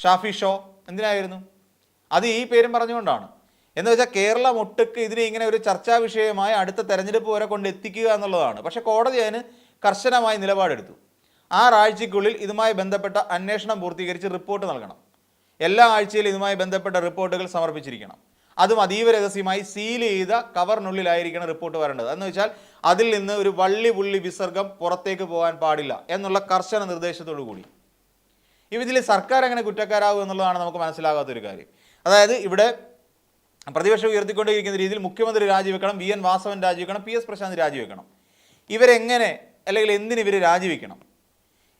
Shafi show എന്തിനായിരുന്നു? അത് ഈ പേരും പറഞ്ഞുകൊണ്ടാണ്. എന്ന് വെച്ചാൽ കേരളം ഒട്ടുക്ക് ഇതിനെ ഇങ്ങനെ ഒരു ചർച്ചാ വിഷയമായി അടുത്ത തെരഞ്ഞെടുപ്പ് വരെ കൊണ്ട് എത്തിക്കുക എന്നുള്ളതാണ്. പക്ഷേ കോടതി അതിന് കർശനമായി നിലപാടെടുത്തു. 6 ആഴ്ചയ്ക്കുള്ളിൽ ഇതുമായി ബന്ധപ്പെട്ട അന്വേഷണം പൂർത്തീകരിച്ച് റിപ്പോർട്ട് നൽകണം. എല്ലാ ആഴ്ചയിലും ഇതുമായി ബന്ധപ്പെട്ട റിപ്പോർട്ടുകൾ സമർപ്പിച്ചിരിക്കണം. അതും അതീവ രഹസ്യമായി സീൽ ചെയ്ത കവറിനുള്ളിലായിരിക്കണം റിപ്പോർട്ട് വരേണ്ടത്. എന്ന് വെച്ചാൽ അതിൽ നിന്ന് ഒരു വള്ളി പുള്ളി വിസർഗം പുറത്തേക്ക് പോകാൻ പാടില്ല എന്നുള്ള കർശന നിർദ്ദേശത്തോടു കൂടി. ഇതിൽ സർക്കാർ എങ്ങനെ കുറ്റക്കാരാകും എന്നുള്ളതാണ് നമുക്ക് മനസ്സിലാകാത്തൊരു കാര്യം. അതായത് ഇവിടെ പ്രതിപക്ഷം ഉയർത്തിക്കൊണ്ടിരിക്കുന്ന രീതിയിൽ മുഖ്യമന്ത്രി രാജിവെക്കണം, VN വാസവൻ രാജിവെക്കണം, PS പ്രശാന്ത് രാജിവെക്കണം. ഇവരെങ്ങനെ അല്ലെങ്കിൽ എന്തിന് ഇവർ രാജിവെക്കണം?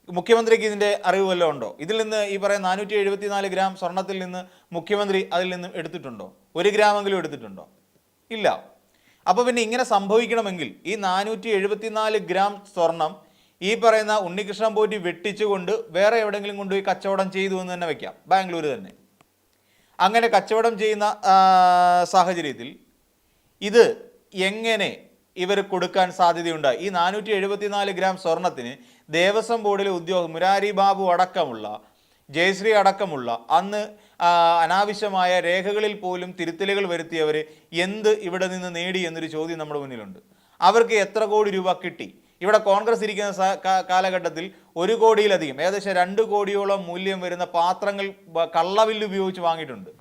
മുഖ്യമന്ത്രിക്ക് ഇതിൻ്റെ അറിവ് വല്ലതും ഉണ്ടോ? ഇതിൽ നിന്ന് ഈ പറയുന്ന 474 ഗ്രാം സ്വർണത്തിൽ നിന്ന് മുഖ്യമന്ത്രി അതിൽ നിന്നും എടുത്തിട്ടുണ്ടോ? 1 ഗ്രാമെങ്കിലും എടുത്തിട്ടുണ്ടോ? ഇല്ല. അപ്പോൾ പിന്നെ ഇങ്ങനെ സംഭവിക്കണമെങ്കിൽ ഈ 474 ഗ്രാം സ്വർണം ഈ പറയുന്ന ഉണ്ണികൃഷ്ണൻ പോറ്റി വെട്ടിച്ചുകൊണ്ട് വേറെ എവിടെയെങ്കിലും കൊണ്ടുപോയി കച്ചവടം ചെയ്തു എന്ന് തന്നെ വയ്ക്കാം, ബാംഗ്ലൂർ തന്നെ. അങ്ങനെ കച്ചവടം ചെയ്യുന്ന സാഹചര്യത്തിൽ ഇത് എങ്ങനെ ഇവർ കൊടുക്കാൻ സാധ്യതയുണ്ട്? ഈ 474 ഗ്രാം സ്വർണത്തിന് ദേവസ്വം ബോർഡിലെ ഉദ്യോഗം മുരാരി ബാബു അടക്കമുള്ള, ജയശ്രീ അടക്കമുള്ള, അന്ന് അനാവശ്യമായ രേഖകളിൽ പോലും തിരുത്തലുകൾ വരുത്തിയവർ എന്ത് ഇവിടെ നിന്ന് നേടി എന്നൊരു ചോദ്യം നമ്മുടെ മുന്നിലുണ്ട്. അവർക്ക് എത്ര കോടി രൂപ കിട്ടി? ഇവിടെ കോൺഗ്രസ് ഇരിക്കുന്ന കാലഘട്ടത്തിൽ 1 കോടിയിലധികം, ഏകദേശം 2 കോടിയോളം മൂല്യം വരുന്ന പാത്രങ്ങൾ കള്ളബില്ല് ഉപയോഗിച്ച് വാങ്ങിയിട്ടുണ്ട്.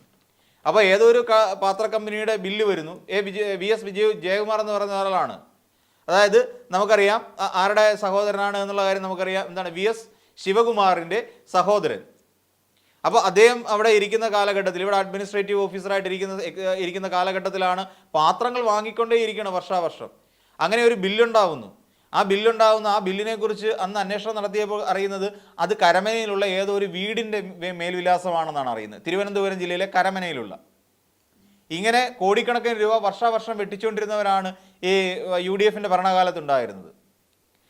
അപ്പോൾ ഏതൊരു പാത്ര കമ്പനിയുടെ ബില്ല് വരുന്നു, VS ജയകുമാർ എന്ന് പറയുന്ന ഒരാളാണ്. അതായത് നമുക്കറിയാം ആരുടെ സഹോദരനാണ് എന്നുള്ള കാര്യം നമുക്കറിയാം. എന്താണ്? VS ശിവകുമാറിൻ്റെ സഹോദരൻ. അപ്പോൾ അദ്ദേഹം അവിടെ ഇരിക്കുന്ന കാലഘട്ടത്തിൽ, ഇവിടെ അഡ്മിനിസ്ട്രേറ്റീവ് ഓഫീസറായിട്ട് ഇരിക്കുന്ന കാലഘട്ടത്തിലാണ് പാത്രങ്ങൾ വാങ്ങിക്കൊണ്ടേയിരിക്കണം വർഷാവർഷം. അങ്ങനെ ഒരു ബില്ലുണ്ടാവുന്നു. ആ ബില്ലിനെ കുറിച്ച് അന്ന് അന്വേഷണം നടത്തിയപ്പോൾ അറിയുന്നത് അത് കരമനയിലുള്ള ഏതോ ഒരു വീടിൻ്റെ മേൽവിലാസമാണെന്നാണ് അറിയുന്നത്. തിരുവനന്തപുരം ജില്ലയിലെ കരമനയിലുള്ള. ഇങ്ങനെ കോടിക്കണക്കിന് രൂപ വർഷാവർഷം വെട്ടിച്ചുകൊണ്ടിരുന്നവരാണ് ഈ UDFൻ്റെ ഭരണകാലത്തുണ്ടായിരുന്നത്.